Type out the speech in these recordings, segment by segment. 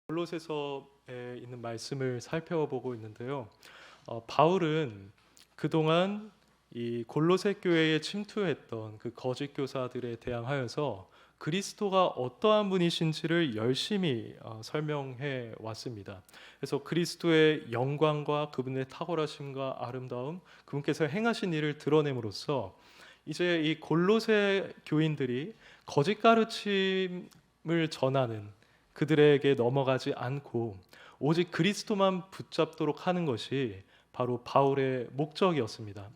골로새서에 있는 말씀을 살펴보고 있는데요. 바울은 그동안 이 골로새 교회에 침투했던 그 거짓 교사들에 대항하여서 그리스도가 어떠한 분이신지를 열심히 설명해 왔습니다. 그래서 그리스도의 영광과 그분의 탁월하심과 아름다움, 그분께서 행하신 일을 드러냄으로써 이제 이 골로새 교인들이 거짓 가르침을 전하는 그들에게 넘어가지 않고 오직 그리스도만 붙잡도록 하는 것이 바로 바울의 목적이었습니다.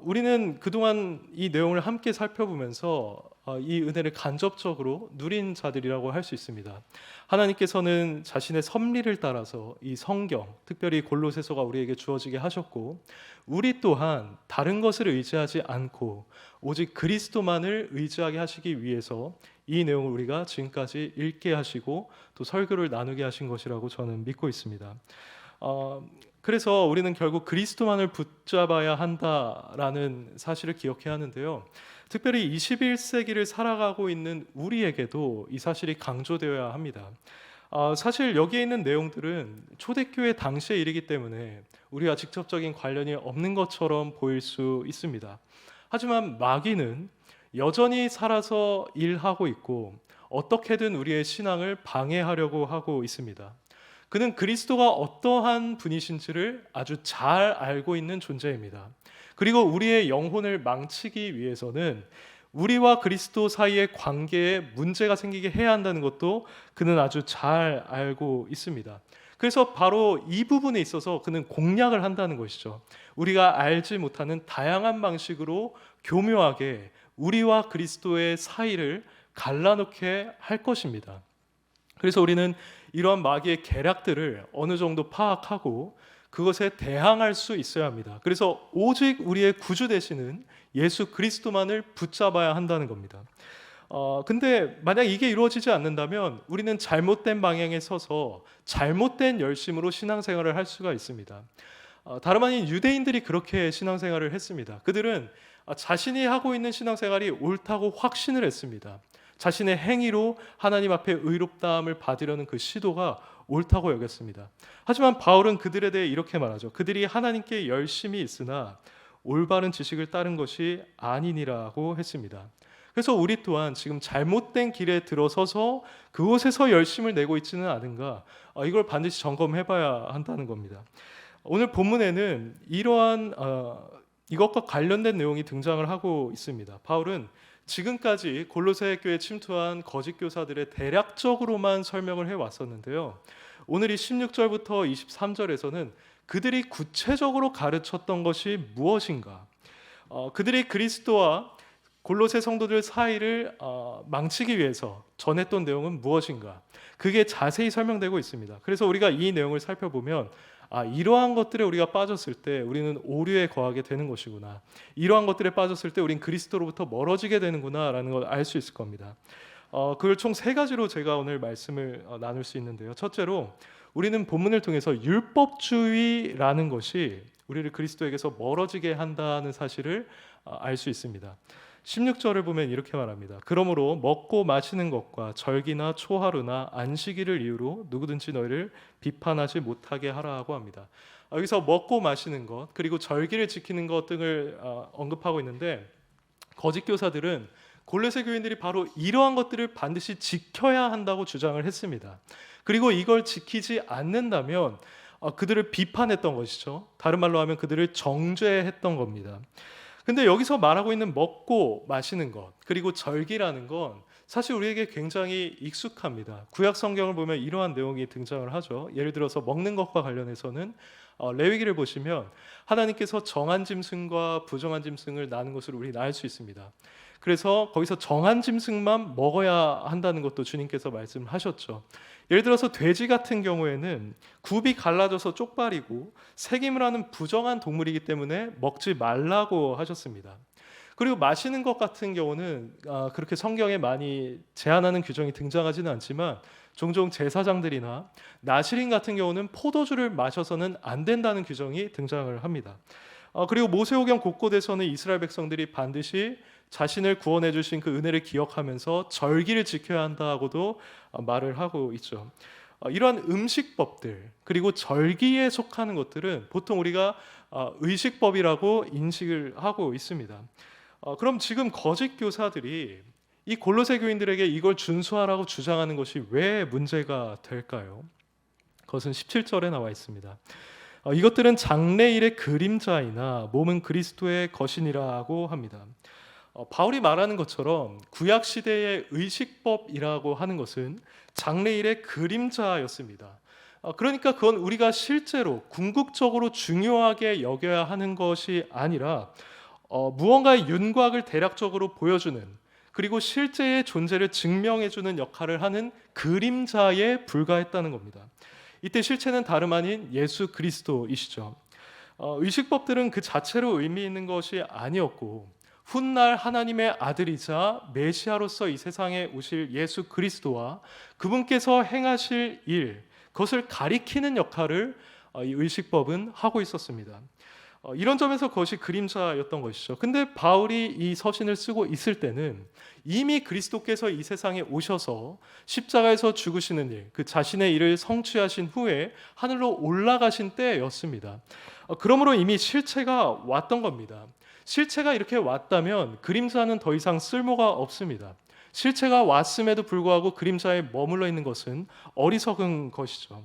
우리는 그동안 이 내용을 함께 살펴보면서 이 은혜를 간접적으로 누린 자들이라고 할 수 있습니다. 하나님께서는 자신의 섭리를 따라서 이 성경, 특별히 골로새서가 우리에게 주어지게 하셨고, 우리 또한 다른 것을 의지하지 않고 오직 그리스도만을 의지하게 하시기 위해서 이 내용을 우리가 지금까지 읽게 하시고 또 설교를 나누게 하신 것이라고 저는 믿고 있습니다. 그래서 우리는 결국 그리스도만을 붙잡아야 한다라는 사실을 기억해야 하는데요. 특별히 21세기를 살아가고 있는 우리에게도 이 사실이 강조되어야 합니다. 사실 여기에 있는 내용들은 초대교회 당시의 일이기 때문에 우리와 직접적인 관련이 없는 것처럼 보일 수 있습니다. 하지만 마귀는 여전히 살아서 일하고 있고 어떻게든 우리의 신앙을 방해하려고 하고 있습니다. 그는 그리스도가 어떠한 분이신지를 아주 잘 알고 있는 존재입니다. 그리고 우리의 영혼을 망치기 위해서는 우리와 그리스도 사이의 관계에 문제가 생기게 해야 한다는 것도 그는 아주 잘 알고 있습니다. 그래서 바로 이 부분에 있어서 그는 공략을 한다는 것이죠. 우리가 알지 못하는 다양한 방식으로 교묘하게 우리와 그리스도의 사이를 갈라놓게 할 것입니다. 그래서 우리는 이러한 마귀의 계략들을 어느 정도 파악하고 그것에 대항할 수 있어야 합니다. 그래서 오직 우리의 구주 되시는 예수 그리스도만을 붙잡아야 한다는 겁니다. 근데 만약 이게 이루어지지 않는다면 우리는 잘못된 방향에 서서 잘못된 열심으로 신앙생활을 할 수가 있습니다. 다름 아닌 유대인들이 그렇게 신앙생활을 했습니다. 그들은 자신이 하고 있는 신앙생활이 옳다고 확신을 했습니다. 자신의 행위로 하나님 앞에 의롭다함을 받으려는 그 시도가 옳다고 여겼습니다. 하지만 바울은 그들에 대해 이렇게 말하죠. 그들이 하나님께 열심히 있으나 올바른 지식을 따른 것이 아니니라고 했습니다. 그래서 우리 또한 지금 잘못된 길에 들어서서 그곳에서 열심을 내고 있지는 않은가, 이걸 반드시 점검해봐야 한다는 겁니다. 오늘 본문에는 이러한 이것과 관련된 내용이 등장을 하고 있습니다. 바울은 지금까지 골로새 교회에 침투한 거짓 교사들의 대략적으로만 설명을 해왔었는데요. 오늘 이 16절부터 23절에서는 그들이 구체적으로 가르쳤던 것이 무엇인가, 그들이 그리스도와 골로새 성도들 사이를 망치기 위해서 전했던 내용은 무엇인가, 그게 자세히 설명되고 있습니다. 그래서 우리가 이 내용을 살펴보면 이러한 것들에 우리가 빠졌을 때 우리는 오류에 거하게 되는 것이구나, 이러한 것들에 빠졌을 때 우린 그리스도로부터 멀어지게 되는구나 라는 걸 알 수 있을 겁니다. 그걸 총 세 가지로 제가 오늘 말씀을 나눌 수 있는데요. 첫째로 우리는 본문을 통해서 율법주의라는 것이 우리를 그리스도에게서 멀어지게 한다는 사실을 알 수 있습니다. 16절을 보면 이렇게 말합니다. 그러므로 먹고 마시는 것과 절기나 초하루나 안식일을 이유로 누구든지 너희를 비판하지 못하게 하라고 합니다. 여기서 먹고 마시는 것 그리고 절기를 지키는 것 등을 언급하고 있는데, 거짓 교사들은 골로새 교인들이 바로 이러한 것들을 반드시 지켜야 한다고 주장을 했습니다. 그리고 이걸 지키지 않는다면 그들을 비판했던 것이죠. 다른 말로 하면 그들을 정죄했던 겁니다. 근데 여기서 말하고 있는 먹고 마시는 것 그리고 절기라는 건 사실 우리에게 굉장히 익숙합니다. 구약 성경을 보면 이러한 내용이 등장을 하죠. 예를 들어서 먹는 것과 관련해서는 레위기를 보시면 하나님께서 정한 짐승과 부정한 짐승을 나눈 것을 우리는 알 수 있습니다. 그래서 거기서 정한 짐승만 먹어야 한다는 것도 주님께서 말씀하셨죠. 예를 들어서 돼지 같은 경우에는 굽이 갈라져서 쪽발이고 새김을 하는 부정한 동물이기 때문에 먹지 말라고 하셨습니다. 그리고 마시는 것 같은 경우는 그렇게 성경에 많이 제한하는 규정이 등장하지는 않지만 종종 제사장들이나 나시린 같은 경우는 포도주를 마셔서는 안 된다는 규정이 등장을 합니다. 그리고 모세오경 곳곳에서는 이스라엘 백성들이 반드시 자신을 구원해 주신 그 은혜를 기억하면서 절기를 지켜야 한다고도 말을 하고 있죠. 이러한 음식법들 그리고 절기에 속하는 것들은 보통 우리가 의식법이라고 인식을 하고 있습니다. 그럼 지금 거짓 교사들이 이 골로새 교인들에게 이걸 준수하라고 주장하는 것이 왜 문제가 될까요? 그것은 17절에 나와 있습니다. 이것들은 장래일의 그림자이나 몸은 그리스도의 것이니라고 합니다. 바울이 말하는 것처럼 구약 시대의 의식법이라고 하는 것은 장래일의 그림자였습니다. 그러니까 그건 우리가 실제로 궁극적으로 중요하게 여겨야 하는 것이 아니라 무언가의 윤곽을 대략적으로 보여주는, 그리고 실제의 존재를 증명해주는 역할을 하는 그림자에 불과했다는 겁니다. 이때 실체는 다름 아닌 예수 그리스도이시죠. 의식법들은 그 자체로 의미 있는 것이 아니었고, 훗날 하나님의 아들이자 메시아로서 이 세상에 오실 예수 그리스도와 그분께서 행하실 일, 그것을 가리키는 역할을 이 의식법은 하고 있었습니다. 이런 점에서 그것이 그림자였던 것이죠. 근데 바울이 이 서신을 쓰고 있을 때는 이미 그리스도께서 이 세상에 오셔서 십자가에서 죽으시는 일, 그 자신의 일을 성취하신 후에 하늘로 올라가신 때였습니다. 그러므로 이미 실체가 왔던 겁니다. 실체가 이렇게 왔다면 그림자는 더 이상 쓸모가 없습니다. 실체가 왔음에도 불구하고 그림자에 머물러 있는 것은 어리석은 것이죠.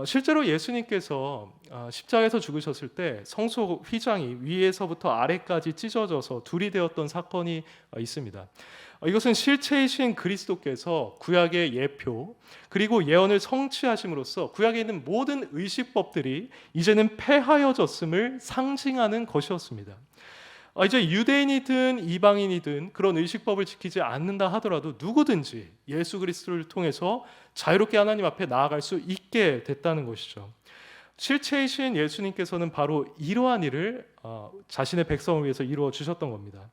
실제로 예수님께서 십자가에서 죽으셨을 때 성소 휘장이 위에서부터 아래까지 찢어져서 둘이 되었던 사건이 있습니다. 이것은 실체이신 그리스도께서 구약의 예표 그리고 예언을 성취하심으로써 구약에 있는 모든 의식법들이 이제는 폐하여졌음을 상징하는 것이었습니다. 이제 유대인이든 이방인이든 그런 의식법을 지키지 않는다 하더라도 누구든지 예수 그리스도를 통해서 자유롭게 하나님 앞에 나아갈 수 있게 됐다는 것이죠. 실체이신 예수님께서는 바로 이러한 일을 자신의 백성을 위해서 이루어 주셨던 겁니다.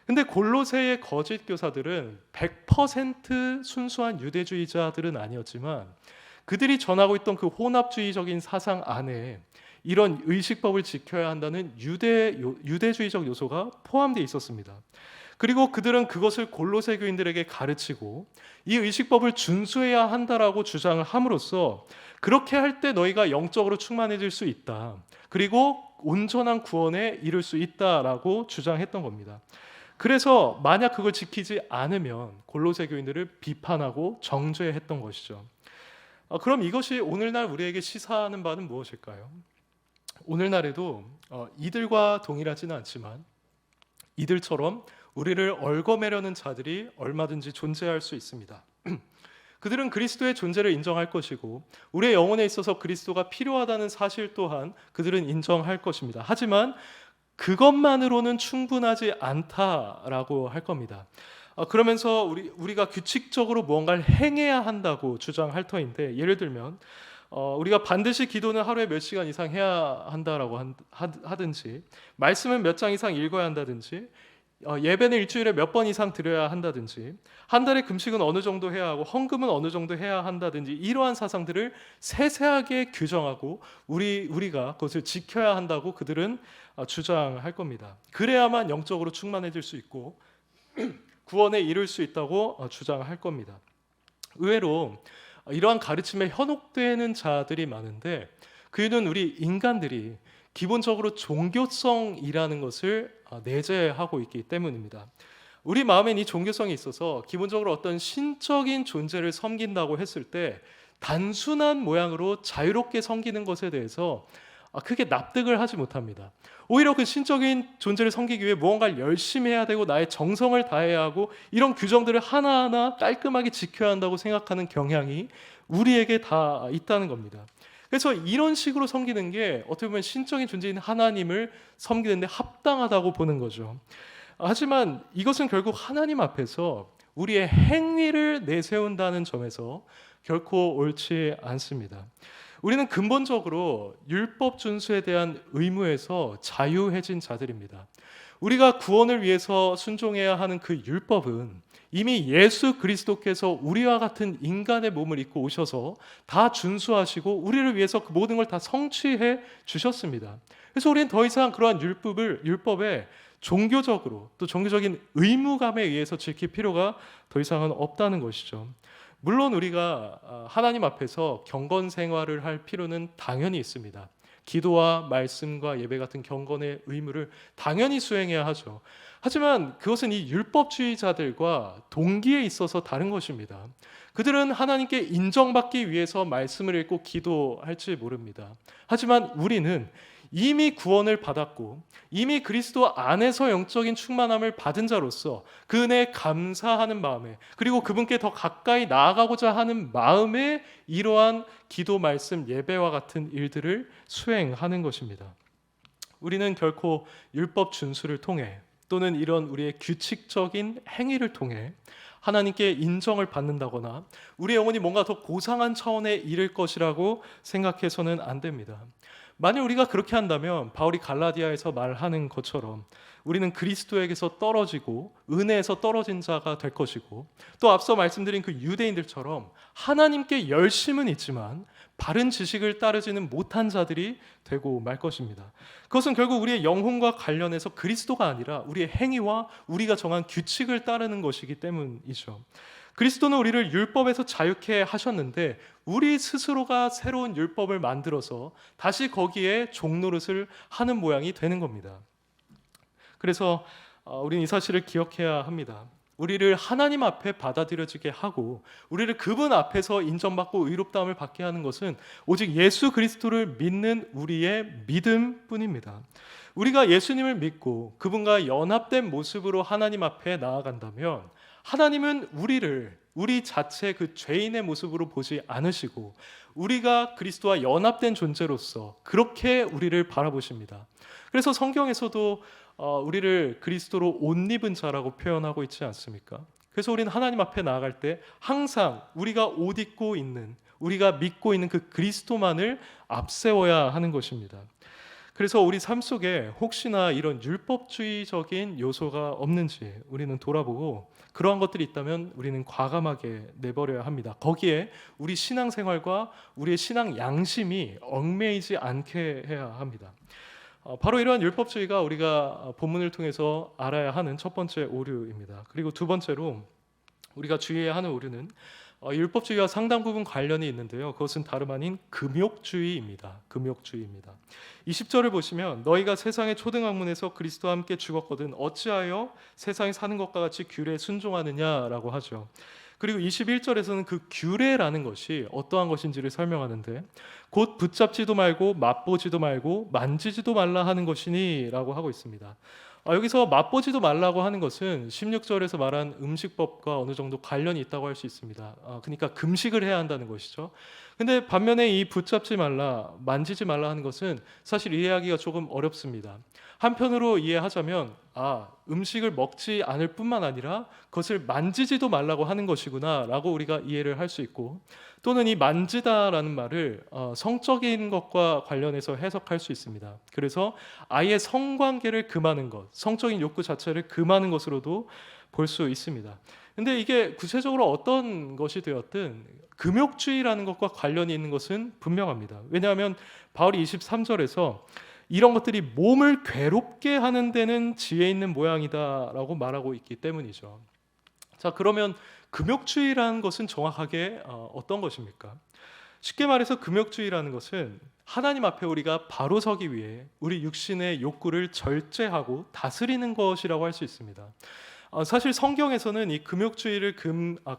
근데 골로새의 거짓 교사들은 100% 순수한 유대주의자들은 아니었지만 그들이 전하고 있던 그 혼합주의적인 사상 안에 이런 의식법을 지켜야 한다는 유대주의적 요소가 포함되어 있었습니다. 그리고 그들은 그것을 골로새 교인들에게 가르치고 이 의식법을 준수해야 한다라고 주장을 함으로써 그렇게 할 때 너희가 영적으로 충만해질 수 있다. 그리고 온전한 구원에 이를 수 있다라고 주장했던 겁니다. 그래서 만약 그걸 지키지 않으면 골로새 교인들을 비판하고 정죄했던 것이죠. 그럼 이것이 오늘날 우리에게 시사하는 바는 무엇일까요? 오늘날에도 이들과 동일하지는 않지만 이들처럼 우리를 얽어매려는 자들이 얼마든지 존재할 수 있습니다. 그들은 그리스도의 존재를 인정할 것이고 우리의 영혼에 있어서 그리스도가 필요하다는 사실 또한 그들은 인정할 것입니다. 하지만 그것만으로는 충분하지 않다라고 할 겁니다. 그러면서 우리가 규칙적으로 무언가를 행해야 한다고 주장할 터인데, 예를 들면 우리가 반드시 기도는 하루에 몇 시간 이상 해야 한다라고 하든지, 말씀은 몇 장 이상 읽어야 한다든지, 예배는 일주일에 몇 번 이상 드려야 한다든지, 한 달에 금식은 어느 정도 해야 하고 헌금은 어느 정도 해야 한다든지, 이러한 사상들을 세세하게 규정하고 우리가 그것을 지켜야 한다고 그들은 주장할 겁니다. 그래야만 영적으로 충만해질 수 있고 구원에 이를 수 있다고 주장할 겁니다. 의외로 이러한 가르침에 현혹되는 자들이 많은데 그 이유는 우리 인간들이 기본적으로 종교성이라는 것을 내재하고 있기 때문입니다. 우리 마음엔 이 종교성이 있어서 기본적으로 어떤 신적인 존재를 섬긴다고 했을 때 단순한 모양으로 자유롭게 섬기는 것에 대해서 크게 납득을 하지 못합니다. 오히려 그 신적인 존재를 섬기기 위해 무언가를 열심히 해야 되고 나의 정성을 다해야 하고 이런 규정들을 하나하나 깔끔하게 지켜야 한다고 생각하는 경향이 우리에게 다 있다는 겁니다. 그래서 이런 식으로 섬기는 게 어떻게 보면 신적인 존재인 하나님을 섬기는데 합당하다고 보는 거죠. 하지만 이것은 결국 하나님 앞에서 우리의 행위를 내세운다는 점에서 결코 옳지 않습니다. 우리는 근본적으로 율법 준수에 대한 의무에서 자유해진 자들입니다. 우리가 구원을 위해서 순종해야 하는 그 율법은 이미 예수 그리스도께서 우리와 같은 인간의 몸을 입고 오셔서 다 준수하시고 우리를 위해서 그 모든 걸 다 성취해 주셨습니다. 그래서 우리는 더 이상 그러한 율법에 종교적으로 또 종교적인 의무감에 의해서 지킬 필요가 더 이상은 없다는 것이죠. 물론 우리가 하나님 앞에서 경건 생활을 할 필요는 당연히 있습니다. 기도와 말씀과 예배 같은 경건의 의무를 당연히 수행해야 하죠. 하지만 그것은 이 율법주의자들과 동기에 있어서 다른 것입니다. 그들은 하나님께 인정받기 위해서 말씀을 읽고 기도할지 모릅니다. 하지만 우리는 이미 구원을 받았고 이미 그리스도 안에서 영적인 충만함을 받은 자로서 그 은혜에 감사하는 마음에, 그리고 그분께 더 가까이 나아가고자 하는 마음에 이러한 기도, 말씀, 예배와 같은 일들을 수행하는 것입니다. 우리는 결코 율법 준수를 통해 또는 이런 우리의 규칙적인 행위를 통해 하나님께 인정을 받는다거나 우리의 영혼이 뭔가 더 고상한 차원에 이를 것이라고 생각해서는 안 됩니다. 만약 우리가 그렇게 한다면 바울이 갈라디아에서 말하는 것처럼 우리는 그리스도에게서 떨어지고 은혜에서 떨어진 자가 될 것이고, 또 앞서 말씀드린 그 유대인들처럼 하나님께 열심은 있지만 바른 지식을 따르지는 못한 자들이 되고 말 것입니다. 그것은 결국 우리의 영혼과 관련해서 그리스도가 아니라 우리의 행위와 우리가 정한 규칙을 따르는 것이기 때문이죠. 그리스도는 우리를 율법에서 자유케 하셨는데 우리 스스로가 새로운 율법을 만들어서 다시 거기에 종노릇을 하는 모양이 되는 겁니다. 그래서 우리는 이 사실을 기억해야 합니다. 우리를 하나님 앞에 받아들여지게 하고 우리를 그분 앞에서 인정받고 의롭다함을 받게 하는 것은 오직 예수 그리스도를 믿는 우리의 믿음뿐입니다. 우리가 예수님을 믿고 그분과 연합된 모습으로 하나님 앞에 나아간다면 하나님은 우리 자체 그 죄인의 모습으로 보지 않으시고 우리가 그리스도와 연합된 존재로서 그렇게 우리를 바라보십니다. 그래서 성경에서도 우리를 그리스도로 옷 입은 자라고 표현하고 있지 않습니까? 그래서 우리는 하나님 앞에 나아갈 때 항상 우리가 옷 입고 있는, 우리가 믿고 있는 그 그리스도만을 앞세워야 하는 것입니다. 그래서 우리 삶 속에 혹시나 이런 율법주의적인 요소가 없는지 우리는 돌아보고 그러한 것들이 있다면 우리는 과감하게 내버려야 합니다. 거기에 우리 신앙생활과 우리의 신앙 양심이 얽매이지 않게 해야 합니다. 바로 이러한 율법주의가 우리가 본문을 통해서 알아야 하는 첫 번째 오류입니다. 그리고 두 번째로 우리가 주의해야 하는 오류는 율법주의와 상당 부분 관련이 있는데요. 그것은 다름 아닌 금욕주의입니다. 금욕주의입니다. 20절을 보시면 너희가 세상의 초등학문에서 그리스도와 함께 죽었거든 어찌하여 세상에 사는 것과 같이 규례에 순종하느냐라고 하죠. 그리고 21절에서는 그 규례라는 것이 어떠한 것인지를 설명하는데 곧 붙잡지도 말고 맛보지도 말고 만지지도 말라 하는 것이니 라고 하고 있습니다. 여기서 맛보지도 말라고 하는 것은 16절에서 말한 음식법과 어느 정도 관련이 있다고 할 수 있습니다. 그러니까 금식을 해야 한다는 것이죠. 근데 반면에 이 붙잡지 말라, 만지지 말라 하는 것은 사실 이해하기가 조금 어렵습니다. 한편으로 이해하자면 음식을 먹지 않을 뿐만 아니라 그것을 만지지도 말라고 하는 것이구나 라고 우리가 이해를 할 수 있고, 또는 이 만지다라는 말을 성적인 것과 관련해서 해석할 수 있습니다. 그래서 아예 성관계를 금하는 것, 성적인 욕구 자체를 금하는 것으로도 볼 수 있습니다. 근데 이게 구체적으로 어떤 것이 되었든 금욕주의라는 것과 관련이 있는 것은 분명합니다. 왜냐하면 바울이 23절에서 이런 것들이 몸을 괴롭게 하는 데는 지혜 있는 모양이다라고 말하고 있기 때문이죠. 자, 그러면 금욕주의라는 것은 정확하게 어떤 것입니까? 쉽게 말해서 금욕주의라는 것은 하나님 앞에 우리가 바로 서기 위해 우리 육신의 욕구를 절제하고 다스리는 것이라고 할 수 있습니다. 사실 성경에서는 이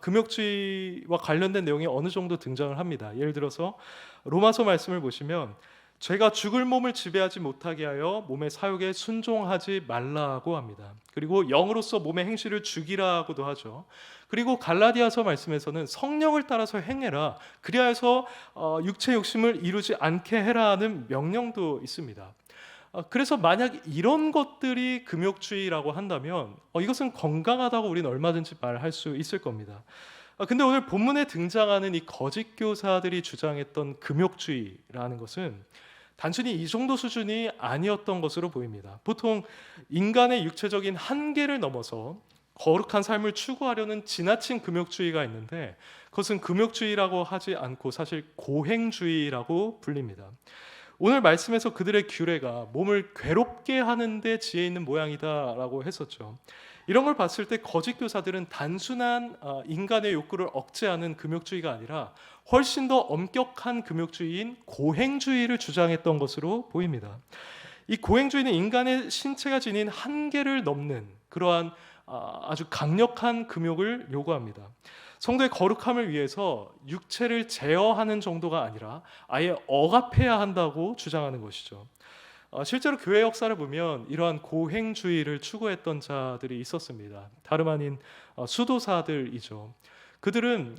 금욕주의와 관련된 내용이 어느 정도 등장을 합니다. 예를 들어서 로마서 말씀을 보시면 죄가 죽을 몸을 지배하지 못하게 하여 몸의 사욕에 순종하지 말라고 합니다. 그리고 영으로서 몸의 행실을 죽이라고도 하죠. 그리고 갈라디아서 말씀에서는 성령을 따라서 행해라, 그리하여서 육체 욕심을 이루지 않게 해라는 명령도 있습니다. 그래서 만약 이런 것들이 금욕주의라고 한다면 이것은 건강하다고 우리는 얼마든지 말할 수 있을 겁니다. 근데 오늘 본문에 등장하는 이 거짓 교사들이 주장했던 금욕주의라는 것은 단순히 이 정도 수준이 아니었던 것으로 보입니다. 보통 인간의 육체적인 한계를 넘어서 거룩한 삶을 추구하려는 지나친 금욕주의가 있는데 그것은 금욕주의라고 하지 않고 사실 고행주의라고 불립니다. 오늘 말씀에서 그들의 규례가 몸을 괴롭게 하는데 지혜 있는 모양이다라고 했었죠. 이런 걸 봤을 때 거짓 교사들은 단순한 인간의 욕구를 억제하는 금욕주의가 아니라 훨씬 더 엄격한 금욕주의인 고행주의를 주장했던 것으로 보입니다. 이 고행주의는 인간의 신체가 지닌 한계를 넘는 그러한 아주 강력한 금욕을 요구합니다. 성도의 거룩함을 위해서 육체를 제어하는 정도가 아니라 아예 억압해야 한다고 주장하는 것이죠. 실제로 교회 역사를 보면 이러한 고행주의를 추구했던 자들이 있었습니다. 다름 아닌 수도사들이죠. 그들은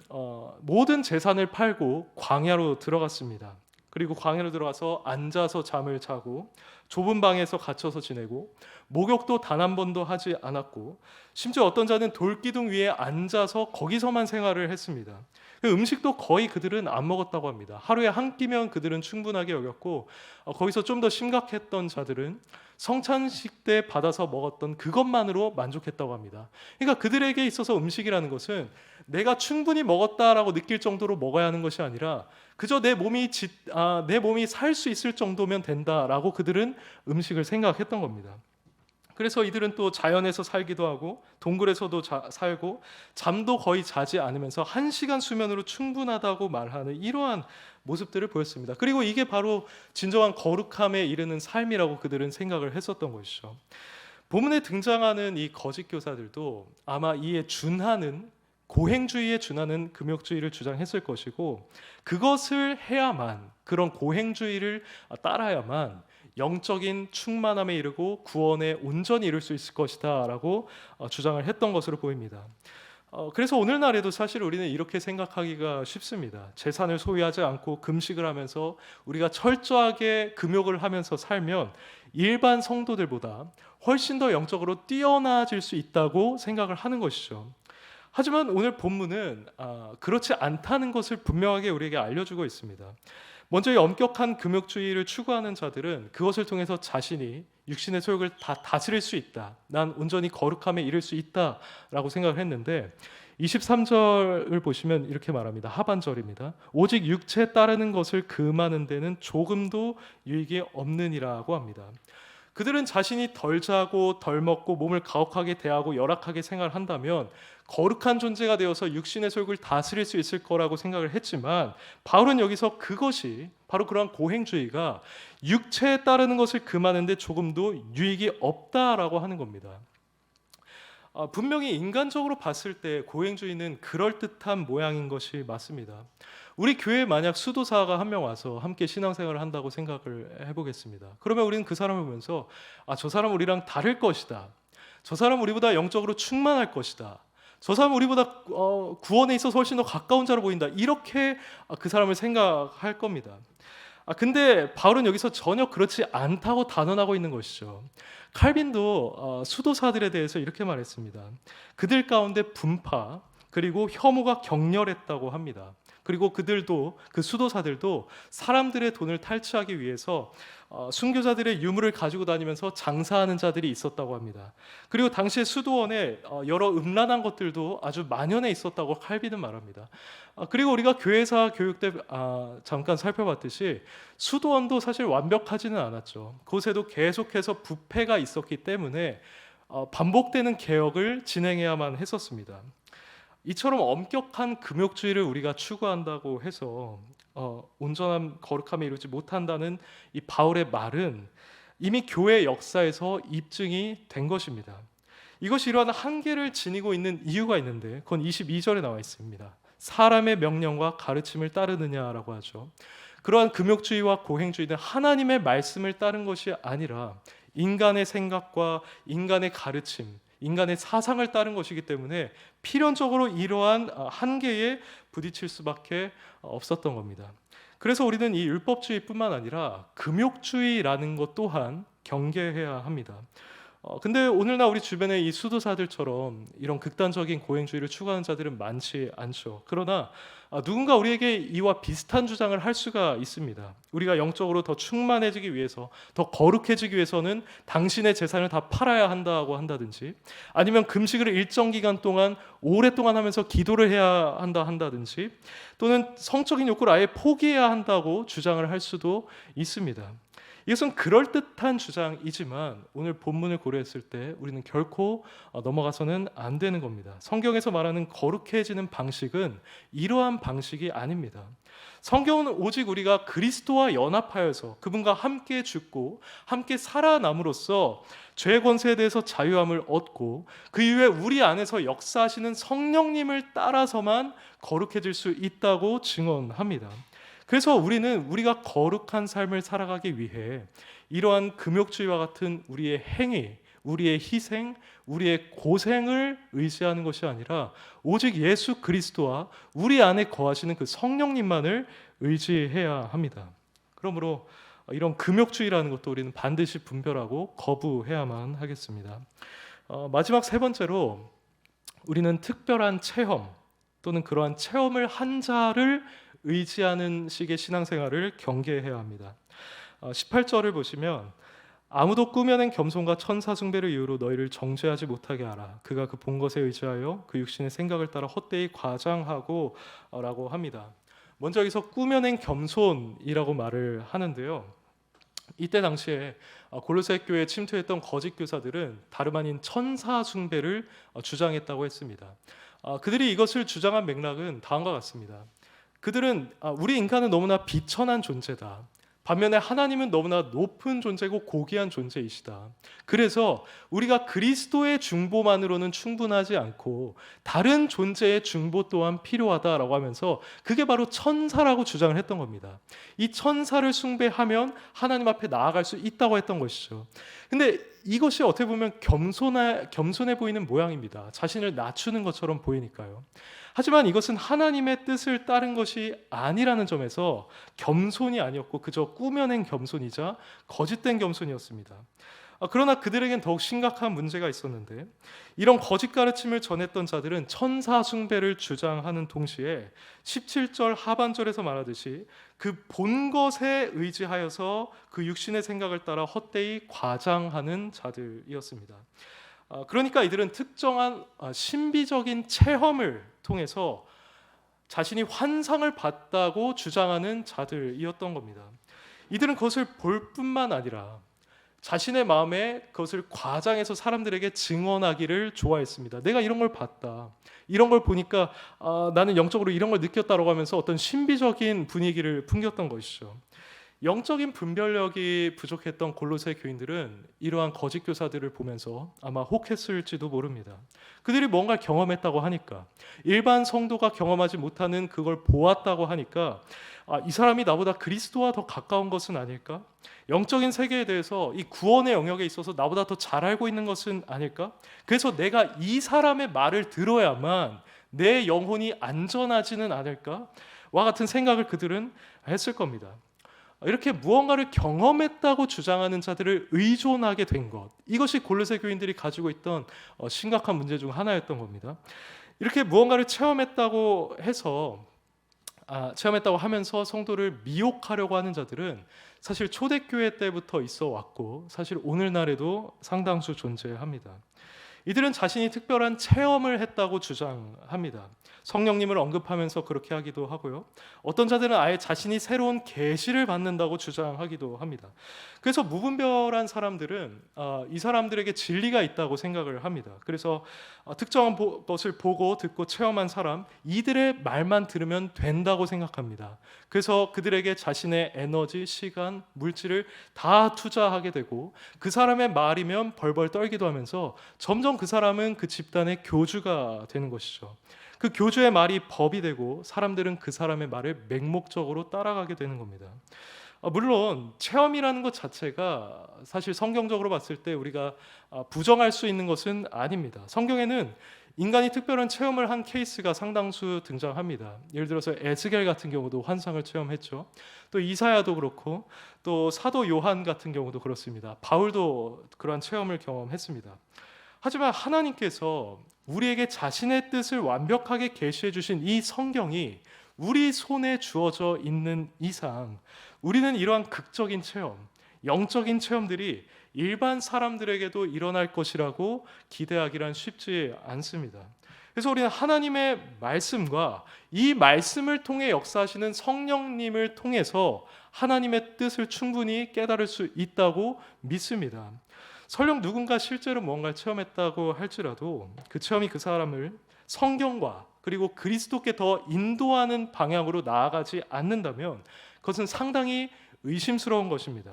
모든 재산을 팔고 광야로 들어갔습니다. 그리고 광야로 들어가서 앉아서 잠을 자고 좁은 방에서 갇혀서 지내고 목욕도 단 한 번도 하지 않았고 심지어 어떤 자는 돌기둥 위에 앉아서 거기서만 생활을 했습니다. 음식도 거의 그들은 안 먹었다고 합니다. 하루에 한 끼면 그들은 충분하게 여겼고 거기서 좀 더 심각했던 자들은 성찬식 때 받아서 먹었던 그것만으로 만족했다고 합니다. 그러니까 그들에게 있어서 음식이라는 것은 내가 충분히 먹었다라고 느낄 정도로 먹어야 하는 것이 아니라 그저 내 몸이 살 수 있을 정도면 된다라고 그들은 음식을 생각했던 겁니다. 그래서 이들은 또 자연에서 살기도 하고 동굴에서도 살고 잠도 거의 자지 않으면서 1시간 수면으로 충분하다고 말하는 이러한 모습들을 보였습니다. 그리고 이게 바로 진정한 거룩함에 이르는 삶이라고 그들은 생각을 했었던 것이죠. 본문에 등장하는 이 거짓 교사들도 아마 이에 준하는 고행주의에 준하는 금욕주의를 주장했을 것이고 그것을 해야만 그런 고행주의를 따라야만 영적인 충만함에 이르고 구원에 온전히 이룰 수 있을 것이다 라고 주장을 했던 것으로 보입니다. 그래서 오늘날에도 사실 우리는 이렇게 생각하기가 쉽습니다. 재산을 소유하지 않고 금식을 하면서 우리가 철저하게 금욕을 하면서 살면 일반 성도들보다 훨씬 더 영적으로 뛰어나질 수 있다고 생각을 하는 것이죠. 하지만 오늘 본문은 그렇지 않다는 것을 분명하게 우리에게 알려주고 있습니다. 먼저 이 엄격한 금욕주의를 추구하는 자들은 그것을 통해서 자신이 육신의 소욕을 다 다스릴 수 있다. 난 온전히 거룩함에 이를 수 있다라고 생각을 했는데 23절을 보시면 이렇게 말합니다. 하반절입니다. 오직 육체에 따르는 것을 금하는 데는 조금도 유익이 없느니라고 합니다. 그들은 자신이 덜 자고 덜 먹고 몸을 가혹하게 대하고 열악하게 생활한다면 거룩한 존재가 되어서 육신의 소욕을 다스릴 수 있을 거라고 생각을 했지만 바울은 여기서 그것이 바로 그러한 고행주의가 육체에 따르는 것을 금하는데 조금도 유익이 없다라고 하는 겁니다. 분명히 인간적으로 봤을 때 고행주의는 그럴듯한 모양인 것이 맞습니다. 우리 교회에 만약 수도사가 한 명 와서 함께 신앙생활을 한다고 생각을 해보겠습니다. 그러면 우리는 그 사람을 보면서 저 사람 우리랑 다를 것이다. 저 사람 우리보다 영적으로 충만할 것이다. 저 사람 우리보다 구원에 있어서 훨씬 더 가까운 자로 보인다. 이렇게 그 사람을 생각할 겁니다. 근데 바울은 여기서 전혀 그렇지 않다고 단언하고 있는 것이죠. 칼빈도 수도사들에 대해서 이렇게 말했습니다. 그들 가운데 분파 그리고 혐오가 격렬했다고 합니다. 그리고 그들도 그 수도사들도 사람들의 돈을 탈취하기 위해서 순교자들의 유물을 가지고 다니면서 장사하는 자들이 있었다고 합니다. 그리고 당시에 수도원에 여러 음란한 것들도 아주 만연해 있었다고 칼빈은 말합니다. 그리고 우리가 교회사 교육 때 잠깐 살펴봤듯이 수도원도 사실 완벽하지는 않았죠. 그곳에도 계속해서 부패가 있었기 때문에 반복되는 개혁을 진행해야만 했었습니다. 이처럼 엄격한 금욕주의를 우리가 추구한다고 해서 온전한 거룩함에 이르지 못한다는 이 바울의 말은 이미 교회 역사에서 입증이 된 것입니다. 이것이 이러한 한계를 지니고 있는 이유가 있는데 그건 22절에 나와 있습니다. 사람의 명령과 가르침을 따르느냐라고 하죠. 그러한 금욕주의와 고행주의는 하나님의 말씀을 따른 것이 아니라 인간의 생각과 인간의 가르침, 인간의 사상을 따른 것이기 때문에 필연적으로 이러한 한계에 부딪힐 수밖에 없었던 겁니다. 그래서 우리는 이 율법주의뿐만 아니라 금욕주의라는 것 또한 경계해야 합니다. 근데 오늘날 우리 주변에 이 수도사들처럼 이런 극단적인 고행주의를 추구하는 자들은 많지 않죠. 그러나 누군가 우리에게 이와 비슷한 주장을 할 수가 있습니다. 우리가 영적으로 더 충만해지기 위해서, 더 거룩해지기 위해서는 당신의 재산을 다 팔아야 한다고 한다든지, 아니면 금식을 일정 기간 동안 오랫동안 하면서 기도를 해야 한다든지, 또는 성적인 욕구를 아예 포기해야 한다고 주장을 할 수도 있습니다. 이것은 그럴듯한 주장이지만 오늘 본문을 고려했을 때 우리는 결코 넘어가서는 안 되는 겁니다. 성경에서 말하는 거룩해지는 방식은 이러한 방식이 아닙니다. 성경은 오직 우리가 그리스도와 연합하여서 그분과 함께 죽고 함께 살아남으로써 죄의 권세에 대해서 자유함을 얻고 그 이후에 우리 안에서 역사하시는 성령님을 따라서만 거룩해질 수 있다고 증언합니다. 그래서 우리는 우리가 거룩한 삶을 살아가기 위해 이러한 금욕주의와 같은 우리의 행위, 우리의 희생, 우리의 고생을 의지하는 것이 아니라 오직 예수 그리스도와 우리 안에 거하시는 그 성령님만을 의지해야 합니다. 그러므로 이런 금욕주의라는 것도 우리는 반드시 분별하고 거부해야만 하겠습니다. 마지막 세 번째로 우리는 특별한 체험 또는 그러한 체험을 한 자를 의지하는 식의 신앙생활을 경계해야 합니다. 18절을 보시면 아무도 꾸며낸 겸손과 천사 숭배를 이유로 너희를 정죄하지 못하게 하라. 그가 그 본 것에 의지하여 그 육신의 생각을 따라 헛되이 과장하고 라고 합니다. 먼저 여기서 꾸며낸 겸손이라고 말을 하는데요. 이때 당시에 골로새 교회에 침투했던 거짓 교사들은 다름 아닌 천사 숭배를 주장했다고 했습니다. 그들이 이것을 주장한 맥락은 다음과 같습니다. 그들은 우리 인간은 너무나 비천한 존재다. 반면에 하나님은 너무나 높은 존재고 고귀한 존재이시다. 그래서 우리가 그리스도의 중보만으로는 충분하지 않고 다른 존재의 중보 또한 필요하다라고 하면서 그게 바로 천사라고 주장을 했던 겁니다. 이 천사를 숭배하면 하나님 앞에 나아갈 수 있다고 했던 것이죠. 근데 이것이 어떻게 보면 겸손해 보이는 모양입니다. 자신을 낮추는 것처럼 보이니까요. 하지만 이것은 하나님의 뜻을 따른 것이 아니라는 점에서 겸손이 아니었고 그저 꾸며낸 겸손이자 거짓된 겸손이었습니다. 그러나 그들에겐 더욱 심각한 문제가 있었는데 이런 거짓 가르침을 전했던 자들은 천사 숭배를 주장하는 동시에 17절 하반절에서 말하듯이 그 본 것에 의지하여서 그 육신의 생각을 따라 헛되이 과장하는 자들이었습니다. 그러니까 이들은 특정한 신비적인 체험을 통해서 자신이 환상을 봤다고 주장하는 자들이었던 겁니다. 이들은 그것을 볼 뿐만 아니라 자신의 마음에 그것을 과장해서 사람들에게 증언하기를 좋아했습니다. 내가 이런 걸 봤다. 이런 걸 보니까 나는 영적으로 이런 걸 느꼈다라고 하면서 어떤 신비적인 분위기를 풍겼던 것이죠. 영적인 분별력이 부족했던 골로새 교인들은 이러한 거짓 교사들을 보면서 아마 혹했을지도 모릅니다. 그들이 뭔가 경험했다고 하니까, 일반 성도가 경험하지 못하는 그걸 보았다고 하니까 이 사람이 나보다 그리스도와 더 가까운 것은 아닐까? 영적인 세계에 대해서 이 구원의 영역에 있어서 나보다 더 잘 알고 있는 것은 아닐까? 그래서 내가 이 사람의 말을 들어야만 내 영혼이 안전하지는 않을까? 와 같은 생각을 그들은 했을 겁니다. 이렇게 무언가를 경험했다고 주장하는 자들을 의존하게 된 것, 이것이 골로새 교인들이 가지고 있던 심각한 문제 중 하나였던 겁니다. 이렇게 무언가를 체험했다고 하면서 성도를 미혹하려고 하는 자들은 사실 초대교회 때부터 있어 왔고 사실 오늘날에도 상당수 존재합니다. 이들은 자신이 특별한 체험을 했다고 주장합니다. 성령님을 언급하면서 그렇게 하기도 하고요. 어떤 자들은 아예 자신이 새로운 계시를 받는다고 주장하기도 합니다. 그래서 무분별한 사람들은 이 사람들에게 진리가 있다고 생각을 합니다. 그래서 특정한 것을 보고 듣고 체험한 사람, 이들의 말만 들으면 된다고 생각합니다. 그래서 그들에게 자신의 에너지, 시간, 물질을 다 투자하게 되고 그 사람의 말이면 벌벌 떨기도 하면서 점점 그 사람은 그 집단의 교주가 되는 것이죠. 그 교주의 말이 법이 되고 사람들은 그 사람의 말을 맹목적으로 따라가게 되는 겁니다. 물론 체험이라는 것 자체가 사실 성경적으로 봤을 때 우리가 부정할 수 있는 것은 아닙니다. 성경에는 인간이 특별한 체험을 한 케이스가 상당수 등장합니다. 예를 들어서 에스겔 같은 경우도 환상을 체험했죠. 또 이사야도 그렇고 또 사도 요한 같은 경우도 그렇습니다. 바울도 그러한 체험을 경험했습니다. 하지만 하나님께서 우리에게 자신의 뜻을 완벽하게 계시해 주신 이 성경이 우리 손에 주어져 있는 이상 우리는 이러한 극적인 체험, 영적인 체험들이 일반 사람들에게도 일어날 것이라고 기대하기란 쉽지 않습니다. 그래서 우리는 하나님의 말씀과 이 말씀을 통해 역사하시는 성령님을 통해서 하나님의 뜻을 충분히 깨달을 수 있다고 믿습니다. 설령 누군가 실제로 뭔가를 체험했다고 할지라도 그 체험이 그 사람을 성경과 그리고 그리스도께 더 인도하는 방향으로 나아가지 않는다면 그것은 상당히 의심스러운 것입니다.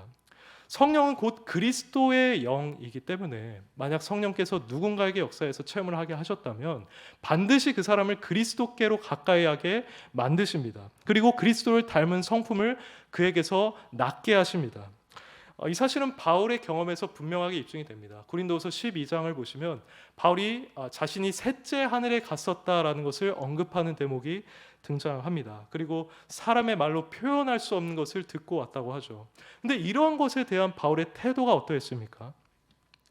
성령은 곧 그리스도의 영이기 때문에 만약 성령께서 누군가에게 역사에서 체험을 하게 하셨다면 반드시 그 사람을 그리스도께로 가까이 하게 만드십니다. 그리고 그리스도를 닮은 성품을 그에게서 낳게 하십니다. 이 사실은 바울의 경험에서 분명하게 입증이 됩니다. 고린도후서 12장을 보시면 바울이 자신이 셋째 하늘에 갔었다라는 것을 언급하는 대목이 등장합니다. 그리고 사람의 말로 표현할 수 없는 것을 듣고 왔다고 하죠. 근데 이러한 것에 대한 바울의 태도가 어떠했습니까?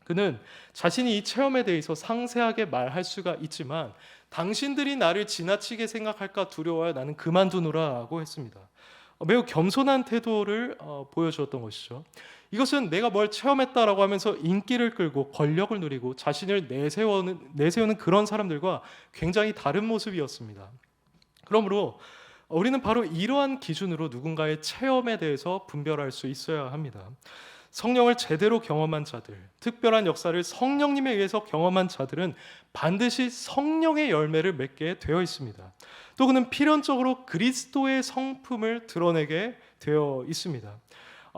그는 자신이 이 체험에 대해서 상세하게 말할 수가 있지만 당신들이 나를 지나치게 생각할까 두려워하여 나는 그만두노라고 했습니다. 매우 겸손한 태도를 보여주었던 것이죠. 이것은 내가 뭘 체험했다라고 하면서 인기를 끌고 권력을 누리고 자신을 내세우는 그런 사람들과 굉장히 다른 모습이었습니다. 그러므로 우리는 바로 이러한 기준으로 누군가의 체험에 대해서 분별할 수 있어야 합니다. 성령을 제대로 경험한 자들, 특별한 역사를 성령님에 의해서 경험한 자들은 반드시 성령의 열매를 맺게 되어 있습니다. 또 그는 필연적으로 그리스도의 성품을 드러내게 되어 있습니다.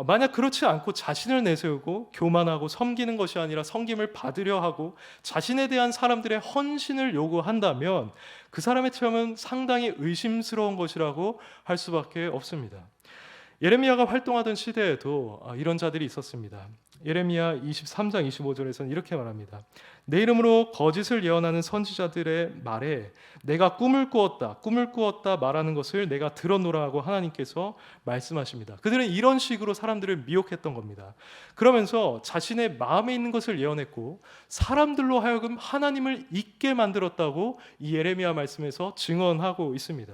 만약 그렇지 않고 자신을 내세우고 교만하고 섬기는 것이 아니라 섬김을 받으려 하고 자신에 대한 사람들의 헌신을 요구한다면 그 사람의 체험은 상당히 의심스러운 것이라고 할 수밖에 없습니다. 예레미야가 활동하던 시대에도 이런 자들이 있었습니다. 예레미야 23장 25절에서는 이렇게 말합니다. 내 이름으로 거짓을 예언하는 선지자들의 말에 내가 꿈을 꾸었다 말하는 것을 내가 들었노라 하고 하나님께서 말씀하십니다. 그들은 이런 식으로 사람들을 미혹했던 겁니다. 그러면서 자신의 마음에 있는 것을 예언했고 사람들로 하여금 하나님을 잊게 만들었다고 이 예레미야 말씀에서 증언하고 있습니다.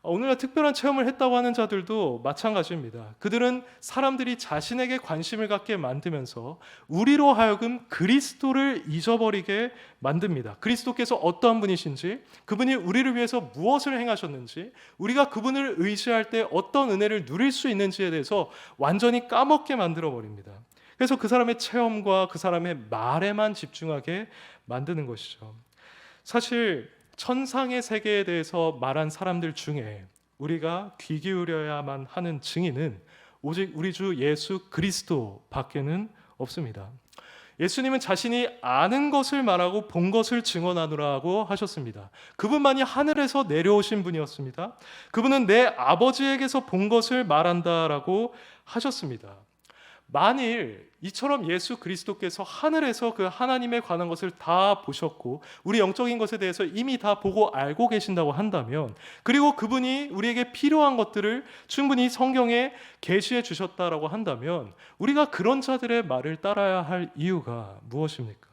오늘날 특별한 체험을 했다고 하는 자들도 마찬가지입니다. 그들은 사람들이 자신에게 관심을 갖게 만들면서 우리로 하여금 그리스도를 잊어버리게 만듭니다. 그리스도께서 어떠한 분이신지, 그분이 우리를 위해서 무엇을 행하셨는지, 우리가 그분을 의지할 때 어떤 은혜를 누릴 수 있는지에 대해서 완전히 까먹게 만들어버립니다. 그래서 그 사람의 체험과 그 사람의 말에만 집중하게 만드는 것이죠. 사실 천상의 세계에 대해서 말한 사람들 중에 우리가 귀 기울여야만 하는 증인은 오직 우리 주 예수 그리스도 밖에는 없습니다. 예수님은 자신이 아는 것을 말하고 본 것을 증언하노라고 하셨습니다. 그분만이 하늘에서 내려오신 분이었습니다. 그분은 내 아버지에게서 본 것을 말한다라고 하셨습니다. 만일 이처럼 예수 그리스도께서 하늘에서 그 하나님에 관한 것을 다 보셨고 우리 영적인 것에 대해서 이미 다 보고 알고 계신다고 한다면, 그리고 그분이 우리에게 필요한 것들을 충분히 성경에 계시해 주셨다라고 한다면 우리가 그런 자들의 말을 따라야 할 이유가 무엇입니까?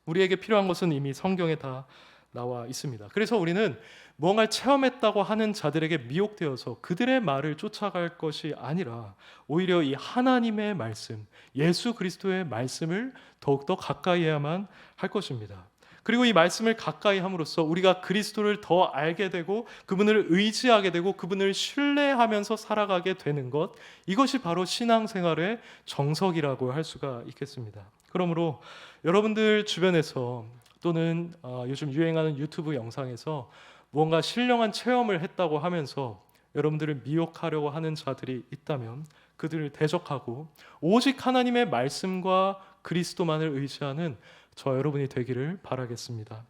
우리에게 필요한 것은 이미 성경에 다 나와 있습니다. 그래서 우리는 무언가를 체험했다고 하는 자들에게 미혹되어서 그들의 말을 쫓아갈 것이 아니라 오히려 이 하나님의 말씀, 예수 그리스도의 말씀을 더욱더 가까이 해야만 할 것입니다. 그리고 이 말씀을 가까이 함으로써 우리가 그리스도를 더 알게 되고 그분을 의지하게 되고 그분을 신뢰하면서 살아가게 되는 것, 이것이 바로 신앙생활의 정석이라고 할 수가 있겠습니다. 그러므로 여러분들 주변에서 또는 요즘 유행하는 유튜브 영상에서 무언가 신령한 체험을 했다고 하면서 여러분들을 미혹하려고 하는 자들이 있다면 그들을 대적하고 오직 하나님의 말씀과 그리스도만을 의지하는 저 여러분이 되기를 바라겠습니다.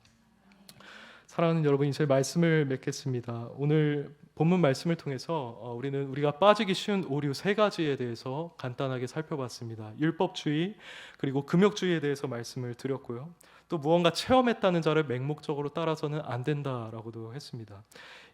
사랑하는 여러분, 이제 말씀을 맺겠습니다. 오늘 본문 말씀을 통해서 우리가 빠지기 쉬운 오류 세 가지에 대해서 간단하게 살펴봤습니다. 율법주의 그리고 금욕주의에 대해서 말씀을 드렸고요. 또 무언가 체험했다는 자를 맹목적으로 따라서는 안 된다라고도 했습니다.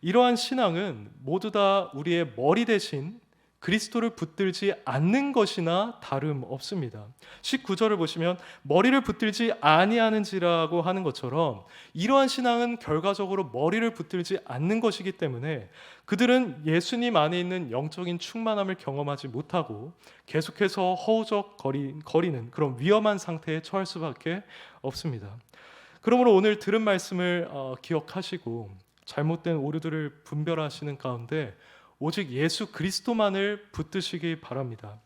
이러한 신앙은 모두 다 우리의 머리 대신 그리스도를 붙들지 않는 것이나 다름없습니다. 19절을 보시면 머리를 붙들지 아니하는지라고 하는 것처럼 이러한 신앙은 결과적으로 머리를 붙들지 않는 것이기 때문에 그들은 예수님 안에 있는 영적인 충만함을 경험하지 못하고 계속해서 허우적거리는 그런 위험한 상태에 처할 수밖에 없습니다. 그러므로 오늘 들은 말씀을 기억하시고 잘못된 오류들을 분별하시는 가운데 오직 예수 그리스도만을 붙드시기 바랍니다.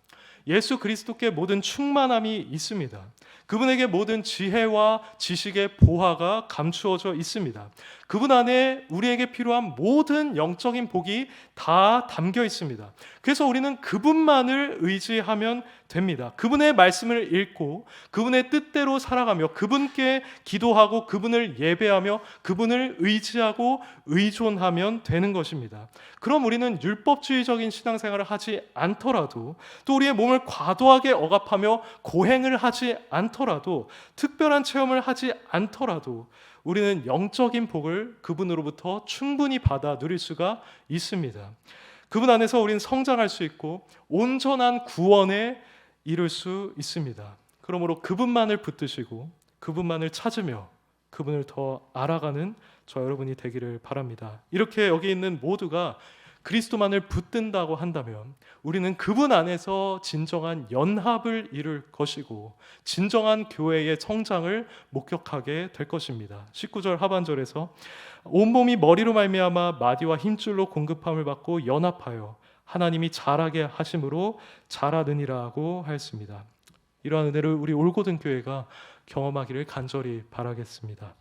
예수 그리스도께 모든 충만함이 있습니다. 그분에게 모든 지혜와 지식의 보화가 감추어져 있습니다. 그분 안에 우리에게 필요한 모든 영적인 복이 다 담겨 있습니다. 그래서 우리는 그분만을 의지하면 됩니다. 그분의 말씀을 읽고 그분의 뜻대로 살아가며 그분께 기도하고 그분을 예배하며 그분을 의지하고 의존하면 되는 것입니다. 그럼 우리는 율법주의적인 신앙생활을 하지 않더라도, 또 우리의 몸을 과도하게 억압하며 고행을 하지 않더라도, 특별한 체험을 하지 않더라도 우리는 영적인 복을 그분으로부터 충분히 받아 누릴 수가 있습니다. 그분 안에서 우리는 성장할 수 있고 온전한 구원에 이룰 수 있습니다. 그러므로 그분만을 붙드시고 그분만을 찾으며 그분을 더 알아가는 저 여러분이 되기를 바랍니다. 이렇게 여기 있는 모두가 그리스도만을 붙든다고 한다면 우리는 그분 안에서 진정한 연합을 이룰 것이고 진정한 교회의 성장을 목격하게 될 것입니다. 19절 하반절에서 온몸이 머리로 말미암아 마디와 힘줄로 공급함을 받고 연합하여 하나님이 자라게 하심으로 자라느니라고 하였습니다. 이러한 은혜를 우리 올고든 교회가 경험하기를 간절히 바라겠습니다.